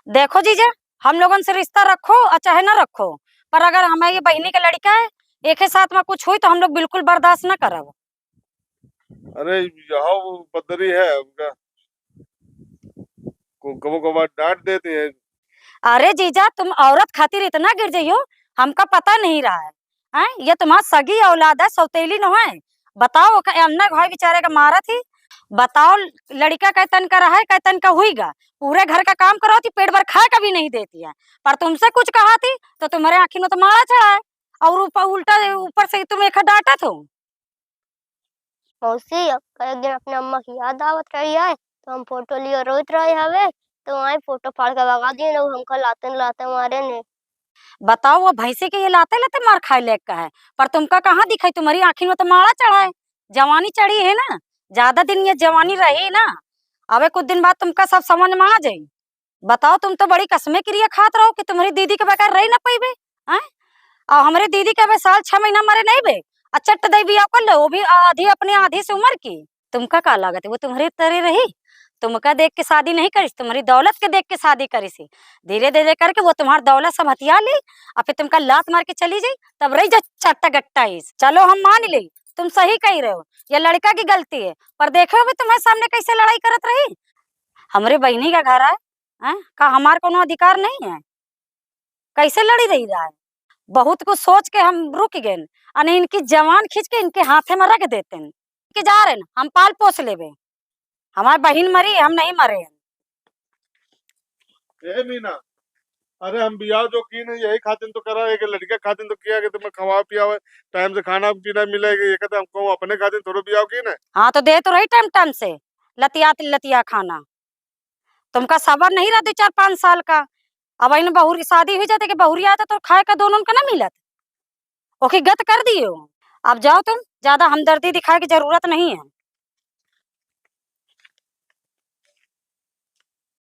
देखो जीजा, हम लोगन से रिश्ता रखो और चाहे ना रखो, पर अगर हमारी बहनी का लड़का है एक ही साथ में कुछ हुई तो हम लोग बिल्कुल बर्दाश्त ना करब। अरे यहाँ वो पद्धति है उनका, कबो कबो डांट देते हैं। अरे जीजा, तुम औरत खातिर इतना गिर जाइयो, हमका पता नहीं रहा है। हैं? ये तुम्हारा सगी औलाद है, सौतेली न है। बताओ अन्ना भाई बेचारे का मारा थी। बताओ, लड़का कै तन का रहा है, कै तन का हुईगा। पूरे घर का काम करो थी, पेट भर खाए का भी नहीं देती है। पर तुमसे कुछ कहा थी तो तुम्हारे आंखी में तो मारा चढ़ा है, और उल्टा ऊपर से तुम एक डांटा थो। मौसी एक दिन अपने अम्मा की याद आवत रही है तो हम फोटो लियो रोत रहे हवे, तो वही फोटो फाड़ के भगा दिए लोग हमको लाते लाते मारे ने। बताओ, वो भैंसे के ये लाते लाते मार खाए लेक का है, पर तुमका कहाँ दिखाई? तुम्हारी आंखी में तो मारा चढ़ा है। जवानी चढ़ी है ना, ज्यादा दिन ये जवानी रही ना, अबे कुछ दिन बाद तुमका सब समझ में आ जाये। बताओ, तुम तो बड़ी कसमें क्रिया खात रहो कि तुम्हारी दीदी के बगैर रही ना पाइबे। हैं? और हमारे दीदी के बे साल 6 महीना मरे नहीं बे, अच्छा दई बिया कर लो, वो भी आधी अपनी आधी से उम्र की। तुमका का लागत है वो तुम्हारी तरह रही? तुमका देख के शादी नहीं करी, तुम्हारी दौलत के देख के शादी करी सी। धीरे धीरे करके वो तुम्हारी दौलत सब हथिया ली, और फिर तुमका लात मार के चली जाई, तब रही जा चट्टा गट्टा इस। चलो हम मान ली तुम सही कही रहे हो, ये लड़का की गलती है, पर देखो भी तुम्हारे सामने कैसे लड़ाई करत रही। हमारे बहनी का घर है, का हमार कोनो अधिकार नहीं है? कैसे लड़ी रही रहा है? बहुत कुछ सोच के हम रुक गए, अने इनकी जवान खींच के इनके हाथे में रख देते हैं कि जा रहे हम पाल पोस लेबे। हमारी बहन मरी, हम नहीं मरे हैं। ए मीना, अरे हम बियाह जो की नहीं यही खातिर तो करा, एक लड़के खातिर तो किया कि तुम्हें खवा पिया, टाइम से खाना पीना मिलेगा, ये कहते हमको अपने खातिर थोड़ा बियाह की ना। हाँ तो दे तो रही टाइम टाइम से लतिया लतिया खाना। तुमका सबर नहीं रहा 2 4 5 साल का। अब इन बहुरी शादी हुई जाते कि बहुरी आता तो खाए का दोनों का ना मिलत, ओके गत कर दियो। अब जाओ तुम, ज्यादा हमदर्दी दिखाए की जरूरत नहीं है।